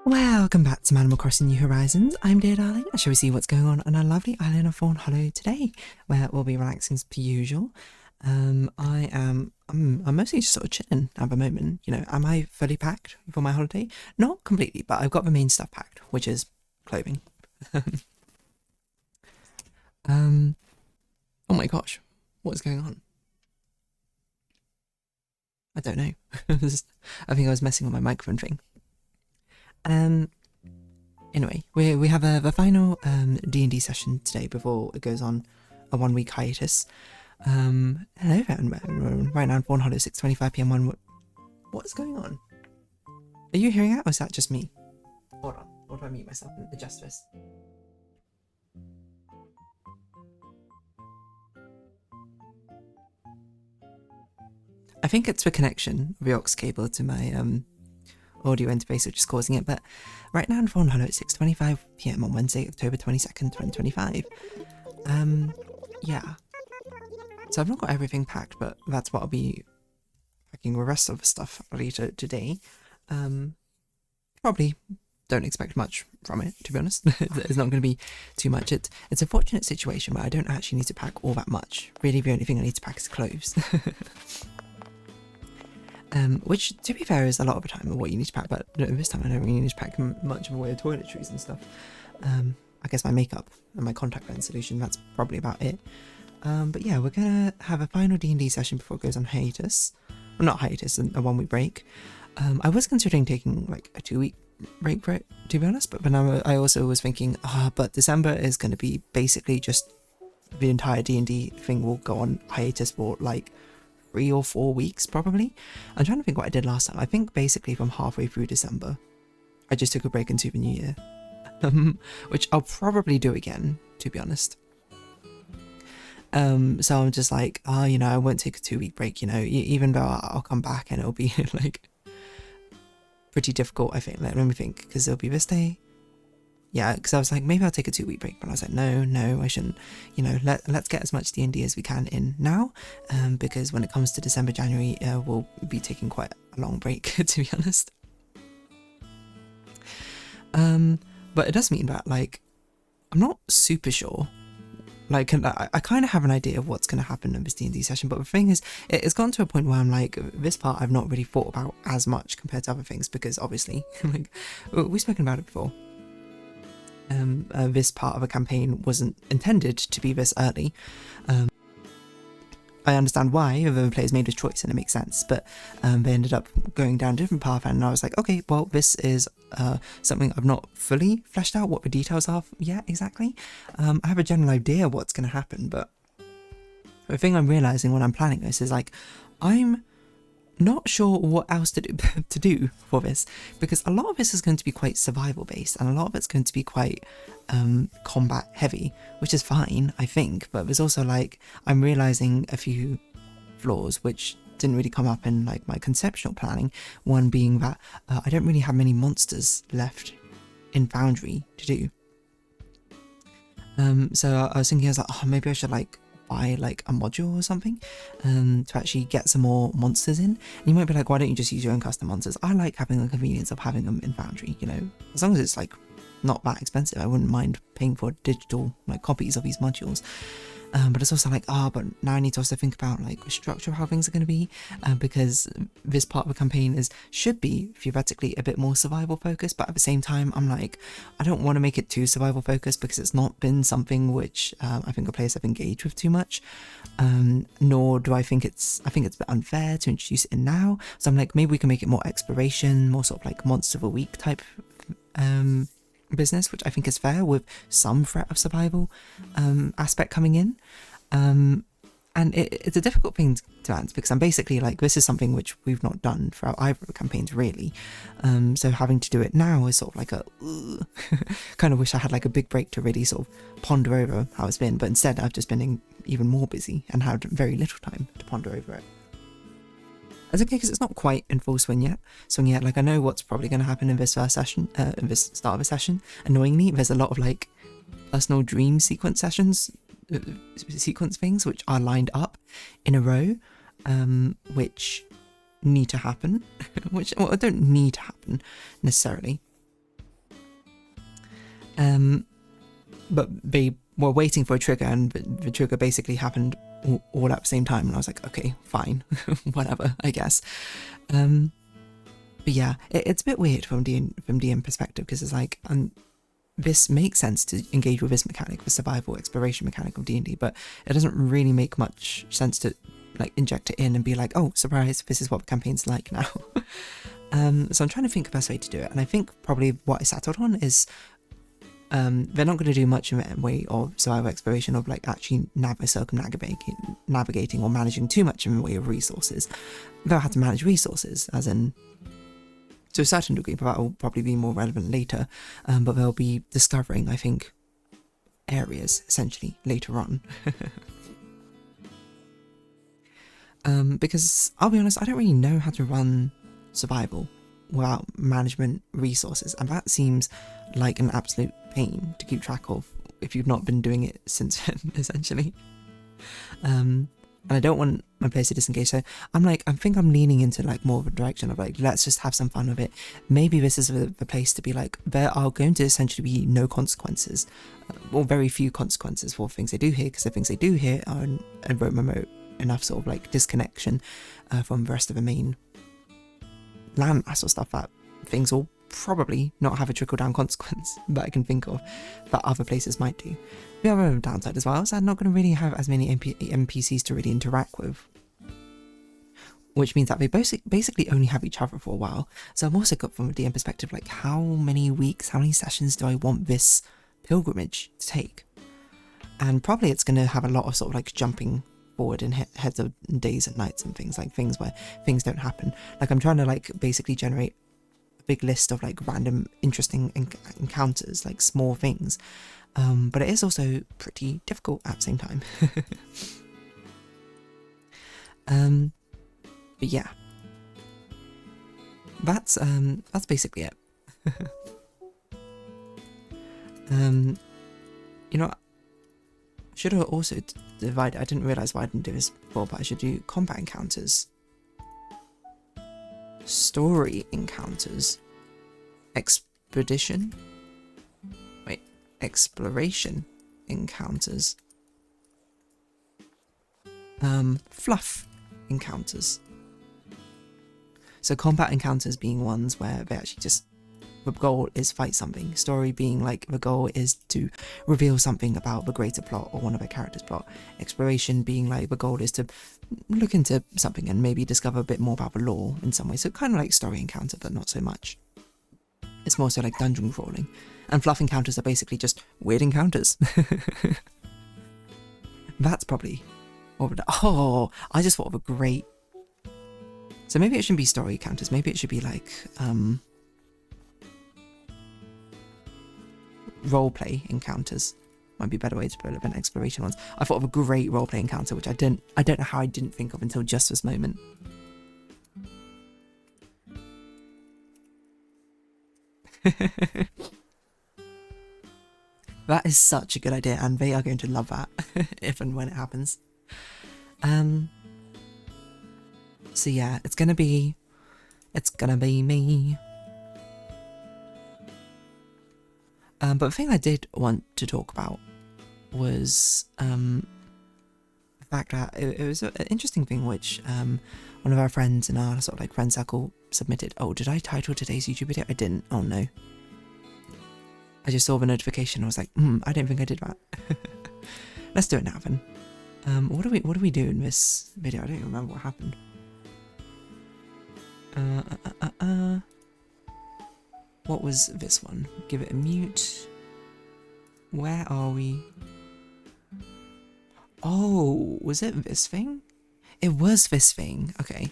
Welcome back to Animal Crossing New Horizons. I'm dear darling. Shall we see what's going on our lovely island of Fawnhallow today, where we'll be relaxing as per usual. I'm mostly just sort of chilling at the moment. You know, am I fully packed for my holiday? Not completely, but I've got the main stuff packed, which is clothing. Oh my gosh, what is going on? I don't know. I think I was messing with my microphone thing. Anyway, we have the final D&D session today before it goes on a 1 week hiatus. Hello everyone, right now in Fawnhallow, 6:25 PM. What is going on? Are you hearing that, or is that just me? Hold on, how do I mute myself and adjust this? I think it's the connection of the aux cable to my audio interface which is causing it, but right now in Fawnhallow at 6:25 PM on Wednesday, October 22nd, 2025. Yeah. So I've not got everything packed, but that's what I'll be packing the rest of the stuff later today. Probably don't expect much from it, to be honest. It's not going to be too much. It's a fortunate situation where I don't actually need to pack all that much. Really, the only thing I need to pack is clothes. Which, to be fair, is a lot of the time of what you need to pack, but this time I don't really need to pack much of the way of toiletries and stuff. I guess my makeup and my contact lens solution, that's probably about it. But yeah, we're gonna have a final D&D session before it goes on hiatus. Well, not hiatus, a 1 week break. I was considering taking like a 2 week break for it, to be honest, but now I also was thinking, but December is going to be basically just the entire D&D thing will go on hiatus for like 3 or 4 weeks probably. I'm trying to think what I did last time. I think basically from halfway through December I just took a break into the new year, which I'll probably do again, to be honest. So I'm just like, you know, I won't take a 2 week break, you know, even though I'll come back and it'll be like pretty difficult, I think. Let me think, because it'll be this day. Yeah, because I was like, maybe I'll take a 2 week break, but I was like, no, I shouldn't. You know, let's get as much D&D as we can in now, because when it comes to December, January, we'll be taking quite a long break, to be honest. But it does mean that, like, I'm not super sure. Like, I kind of have an idea of what's going to happen in this D&D session, but the thing is, it's gone to a point where I'm like, this part I've not really thought about as much compared to other things, because obviously, like, we've spoken about it before. This part of a campaign wasn't intended to be this early. I understand why the players made this choice and it makes sense, but they ended up going down a different path, and I was like, okay, well, this is something I've not fully fleshed out what the details are yet exactly. I have a general idea what's going to happen, but the thing I'm realizing when I'm planning this is like, I'm not sure what else to do for this, because a lot of this is going to be quite survival based and a lot of it's going to be quite combat heavy, which is fine, I think, but there's also like, I'm realizing a few flaws which didn't really come up in like my conceptual planning. One being that I don't really have many monsters left in Foundry to do. So I was thinking, I was like, oh, maybe I should like buy like a module or something to actually get some more monsters in. And you might be like, why don't you just use your own custom monsters? I like having the convenience of having them in Foundry, you know, as long as it's like not that expensive. I wouldn't mind paying for digital like copies of these modules. But it's also like, but now I need to also think about like the structure of how things are going to be, because this part of the campaign should be theoretically a bit more survival focused, but at the same time I'm like, I don't want to make it too survival focused because it's not been something which I think the players have engaged with too much, nor do I think it's a bit unfair to introduce it in now. So I'm like, maybe we can make it more exploration, more sort of like monster of a week type business, which I think is fair with some threat of survival aspect coming in, and it's a difficult thing to answer because I'm basically like, this is something which we've not done throughout either of the campaigns really, so having to do it now is sort of like a kind of wish I had like a big break to really sort of ponder over how it's been, but instead I've just been even more busy and had very little time to ponder over it. It's okay because it's not quite in full swing yet. Like, I know what's probably going to happen in this first session, in this start of a session. Annoyingly, there's a lot of like personal dream sequence sessions, sequence things which are lined up in a row, which need to happen, which don't need to happen necessarily. But they were waiting for a trigger, and the trigger basically happened all at the same time, and I was like, okay, fine, whatever, I guess. But yeah, it's a bit weird from DM perspective, because it's like, this makes sense to engage with this mechanic, the survival exploration mechanic of D&D, but it doesn't really make much sense to like inject it in and be like, oh, surprise, this is what the campaign's like now. So I'm trying to think of the best way to do it, and I think probably what I settled on is they're not going to do much in the way of survival exploration, of like actually navigating or managing too much in the way of resources. They'll have to manage resources, as in to a certain degree, but that will probably be more relevant later. But they'll be discovering, I think, areas essentially later on. Because I'll be honest, I don't really know how to run survival without management resources, and that seems like an absolute pain to keep track of if you've not been doing it since then, essentially. And I don't want my players to disengage, so I think I'm leaning into like more of a direction of like, let's just have some fun with it. Maybe this is the place to be like, there are going to essentially be no consequences, or very few consequences for things they do here, because the things they do here are in a remote enough sort of like disconnection from the rest of the main landmass or stuff, that things will probably not have a trickle-down consequence that I can think of that other places might do. The other downside as well is I'm not going to really have as many NPCs to really interact with, which means that they basically only have each other for a while. So I'm also got from a DM perspective, like, how many weeks, how many sessions do I want this pilgrimage to take? And probably it's going to have a lot of sort of like jumping forward in heads of days and nights and things where things don't happen. Like, I'm trying to like basically generate a big list of like random interesting encounters, like small things, but it is also pretty difficult at the same time. But yeah, that's basically it. You know, should have also divided. I didn't realize why I didn't do this before, but I should do combat encounters, story encounters, exploration encounters, fluff encounters. So combat encounters being ones where they actually just, the goal is fight something. Story being like the goal is to reveal something about the greater plot or one of the characters' plot. Exploration being like the goal is to look into something and maybe discover a bit more about the lore in some way. So kind of like story encounter, but not so much. It's more so like dungeon crawling. And fluff encounters are basically just weird encounters. That's probably what would... Oh, I just thought of a great... So maybe it shouldn't be story encounters. Maybe it should be like... roleplay encounters. Might be a better way to put it than exploration ones. I thought of a great roleplay encounter, which I don't know how I didn't think of until just this moment. That is such a good idea, and they are going to love that if and when it happens. So yeah, it's gonna be me. But the thing I did want to talk about was the fact that it was an interesting thing which one of our friends in our sort of like friend circle submitted. Oh, did I title today's YouTube video? I didn't. Oh no. I just saw the notification and I was like, I don't think I did that. Let's do it now then. What do we do in this video? I don't even remember what happened. What was this one? Give it a mute. Where are we? Oh, was it this thing? It was this thing. Okay.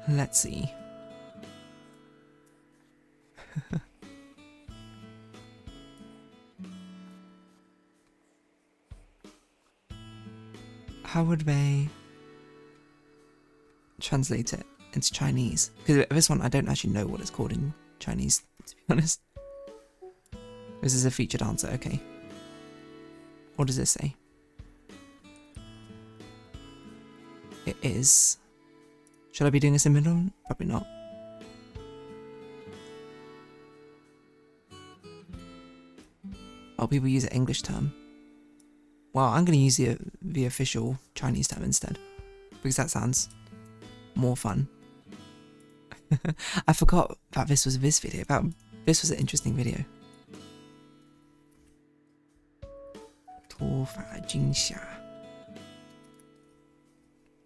Let's see. How would they translate it into Chinese? Because this one, I don't actually know what it's called in Chinese, to be honest. This is a featured answer, okay. What does it say? is... Should I be doing this in middle? Probably not. Oh, people use an English term. Well, I'm going to use the official Chinese term instead, because that sounds more fun. I forgot that this was this video. This was an interesting video.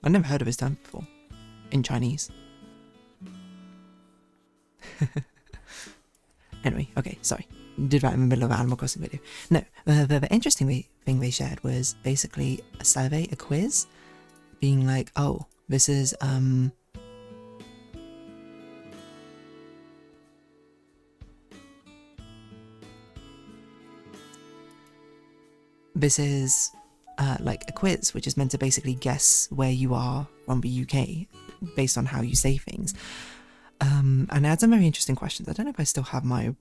I've never heard of this term before in Chinese. Anyway, okay, sorry. Did that in the middle of an Animal Crossing video. No, the interesting thing they shared was basically a survey, a quiz, being like, oh, this is like a quiz, which is meant to basically guess where you are from the UK based on how you say things. And it had some very interesting questions. I don't know if I still have my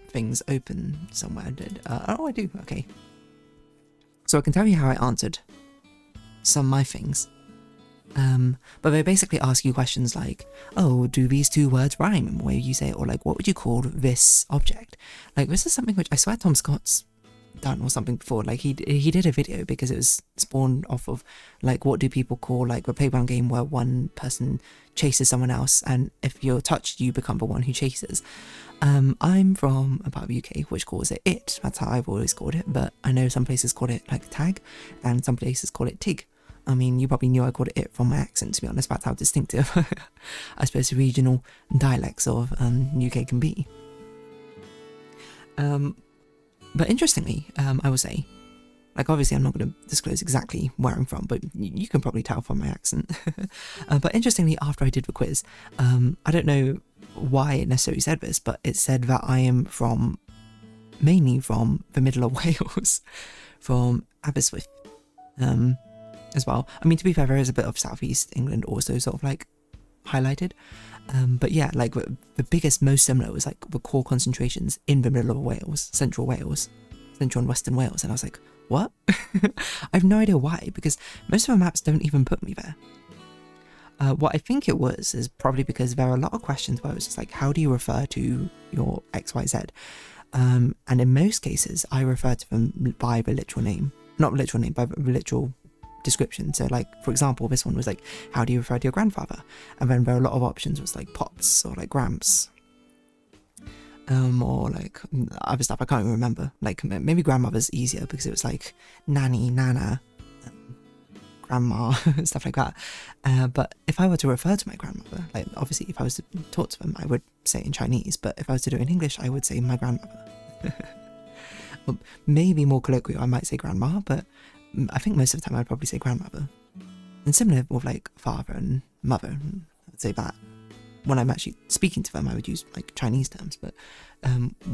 things open somewhere. Oh, I do. Okay. So I can tell you how I answered some of my things. But they basically ask you questions like, oh, do these two words rhyme in the way you say it? Or like, what would you call this object? Like, this is something which I swear Tom Scott's done or something before. Like, he did a video because it was spawned off of, like, what do people call, like, the playground game where one person chases someone else, and if you're touched, you become the one who chases. I'm from a part of the UK which calls it. That's how I've always called it, but I know some places call it, like, tag, and some places call it tig. I mean, you probably knew I called it from my accent, to be honest. That's how distinctive, I suppose, the regional dialects of UK can be. But interestingly, I will say, like, obviously I'm not going to disclose exactly where I'm from, but you can probably tell from my accent. But interestingly, after I did the quiz, I don't know why it necessarily said this, but it said that I am mainly from the middle of Wales, from Aberystwyth. As well. I mean, to be fair, there is a bit of southeast England also sort of like highlighted, but yeah, like the biggest, most similar was like the core concentrations in the middle of Wales, central and western Wales, and I was like, what? I have no idea why, because most of the maps don't even put me there. What I think it was is probably because there are a lot of questions where it's just like, how do you refer to your XYZ? And in most cases I refer to them by the literal name, not literal name, by the literal description. So like, for example, this one was like, how do you refer to your grandfather? And then there are a lot of options was like pops or like gramps, or like other stuff I can't even remember. Like maybe grandmother's easier because it was like nanny, nana, grandma, stuff like that. But if I were to refer to my grandmother, like obviously if I was to talk to them, I would say it in Chinese, but if I was to do it in English, I would say my grandmother. Well, maybe more colloquial, I might say grandma, but I think most of the time I'd probably say grandmother. And similar with like father and mother, I'd say that. When I'm actually speaking to them, I would use like Chinese terms, but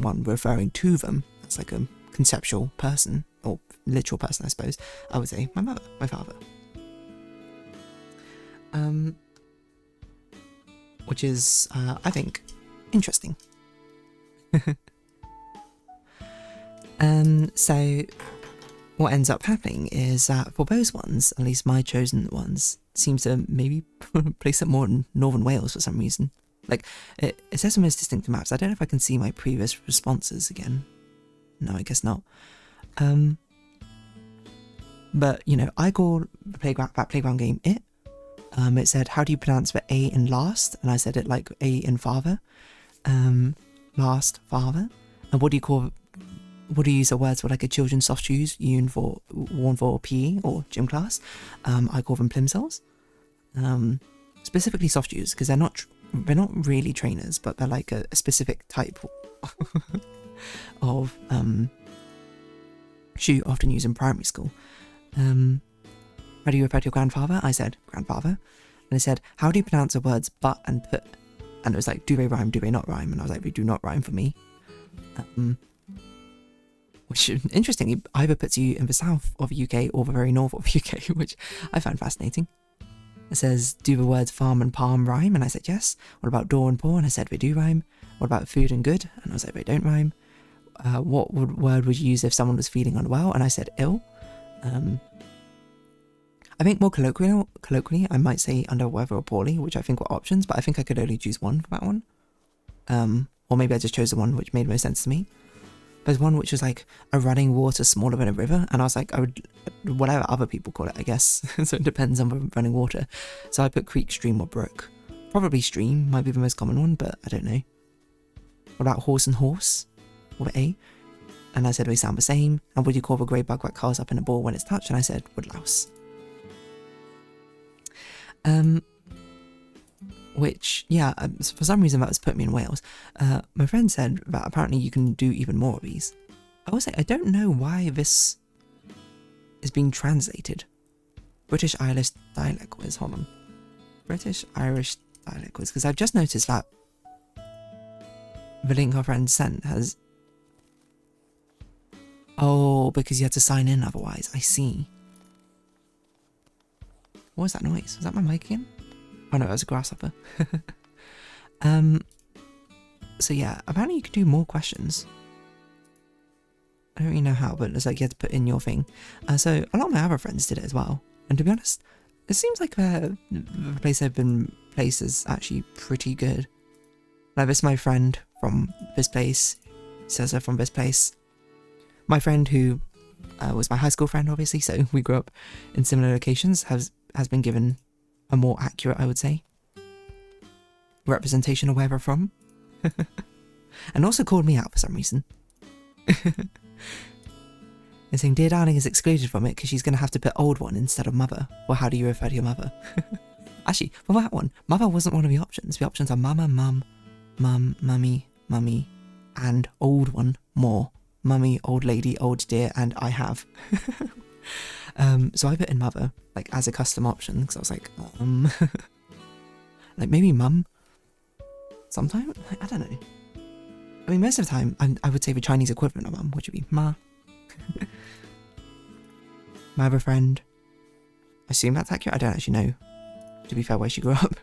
when referring to them as like a conceptual person, or literal person I suppose, I would say my mother, my father. Which is, I think, interesting. So what ends up happening is that for those ones, at least my chosen ones, seems to maybe place it more in northern Wales for some reason. Like, it says the most distinct maps. I don't know if I can see my previous responses again. No, I guess not. But, you know, I called that playground game it. It said, how do you pronounce the A in last? And I said it like A in father. Last, father. And what do you use the words for like a children's soft shoes worn for PE or gym class? I call them plimsolls. Specifically soft shoes, because they're not really trainers, but they're like a specific type of shoe often used in primary school. How do you refer to your grandfather? I said grandfather. And I said, how do you pronounce the words but and put? And it was like, do they rhyme, do they not rhyme? And I was like, they do not rhyme for me. Which, interestingly, either puts you in the south of the UK or the very north of the UK, which I find fascinating. It says, do the words farm and palm rhyme? And I said, yes. What about door and paw? And I said, they do rhyme. What about food and good? And I was like, they don't rhyme. What word would you use if someone was feeling unwell? And I said, ill. I think more colloquially, I might say under weather or poorly, which I think were options, but I think I could only choose one for that one. Or maybe I just chose the one which made most sense to me. There's one which was like a running water smaller than a river, and I was like, I would, whatever other people call it, I guess. So it depends on the running water. So I put creek, stream, or brook. Probably stream might be the most common one, but I don't know. What about horse and horse? Or A? And I said they sound the same. And would you call the grey bug that curls up in a ball when it's touched? And I said woodlouse. Which, yeah, for some reason that was put me in Wales. My friend said that apparently you can do even more of these. I will say, I don't know why this is being translated. British Irish dialect quiz, hold on. British Irish dialect quiz, because I've just noticed that the link our friend sent has... Oh, because you had to sign in otherwise, I see. What was that noise? Was that my mic again? Oh no, it was a grasshopper. So yeah, apparently you can do more questions. I don't really know how, but it's like you had to put in your thing. So a lot of my other friends did it as well. And to be honest, it seems like the place I've been placed is actually pretty good. Like this, my friend from this place says they're from this place. My friend who was my high school friend, obviously, so we grew up in similar locations, has been given a more accurate, I would say, representation of where they're from. And also called me out for some reason. And saying, Dear Darling is excluded from it because she's going to have to put old one instead of mother. Well, how do you refer to your mother? Actually, for that one, mother wasn't one of the options. The options are mama, mum, mum, mummy, mummy, and old one, more. Mummy, old lady, old dear, and I have. So I put in mother, like, as a custom option, because I was like, like, maybe mum? Sometime? Like, I don't know. I mean, most of the time, I would say the Chinese equivalent of mum, which would be ma. My other friend. I assume that's accurate? I don't actually know, to be fair, where she grew up.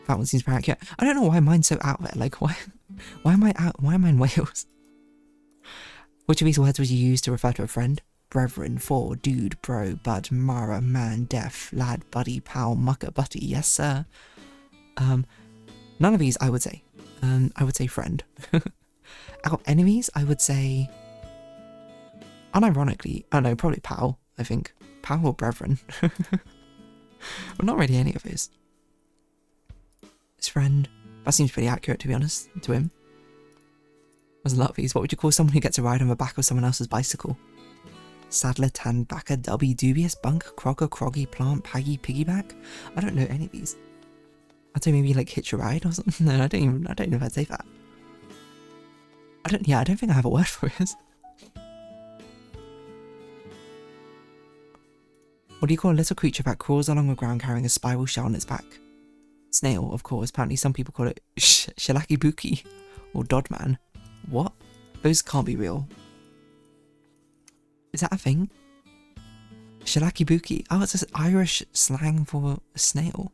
That one seems very accurate. I don't know why mine's so out there. Like, why am I out? Why am I in Wales? Which of these words would you use to refer to a friend? Brethren, for, dude, bro, bud, mara, man, deaf, lad, buddy, pal, mucker, butty. Yes, sir. None of these I would say. I would say friend. Out of enemies, I would say... Unironically, oh no, probably pal, I think. Pal or brethren. Well, not really any of those. His friend. That seems pretty accurate, to be honest, to him. There's a lot of these. What would you call someone who gets a ride on the back of someone else's bicycle? Saddler, tan, backer, dubby, dubious, bunk, crocker, croggy, plant, paggy, piggyback? I don't know any of these. I'd say maybe like hitch a ride or something. No, I don't know if I'd say that. I don't think I have a word for it. What do you call a little creature that crawls along the ground carrying a spiral shell on its back? Snail, of course. Apparently some people call it Shalakibuki or Dodman. What? Those can't be real. Is that a thing? Shalakibuki. Oh, it's an Irish slang for a snail.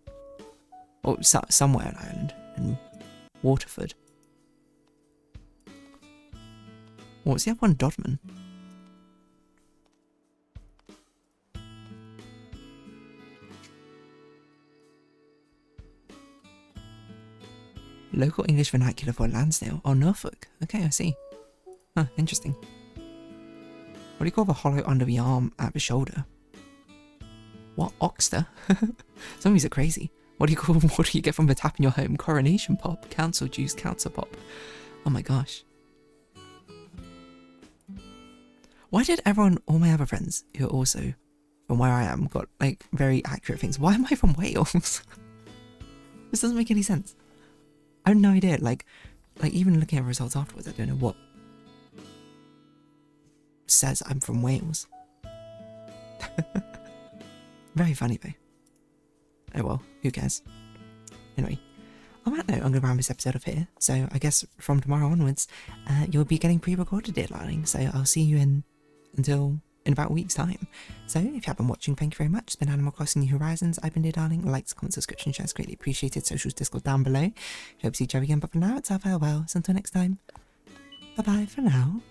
Or somewhere in Ireland. In Waterford. What's the other one? Dodman. Local English vernacular for a land snail. Oh, Norfolk. Okay, I see. Huh, interesting. What do you call the hollow under the arm at the shoulder? What? Oxter? Some of these are crazy. What do you get from the tap in your home? Coronation pop, council juice, council pop. Oh my gosh. Why did all my other friends, who are also from where I am, got like very accurate things? Why am I from Wales? This doesn't make any sense. I have no idea, like even looking at results afterwards, I don't know what says I'm from Wales. Very funny though. Oh well, who cares? Anyway, on that note, I'm going to round this episode off here. So I guess from tomorrow onwards, you'll be getting pre-recorded, dear darling. So I'll see you in about a week's time. So if you have been watching, thank you very much. It's been Animal Crossing New Horizons. I've been dear darling. Likes, comments, subscription, shares, greatly appreciated. Socials, Discord down below. Hope to see each other again, but for now, it's our farewell. So until next time, bye bye for now.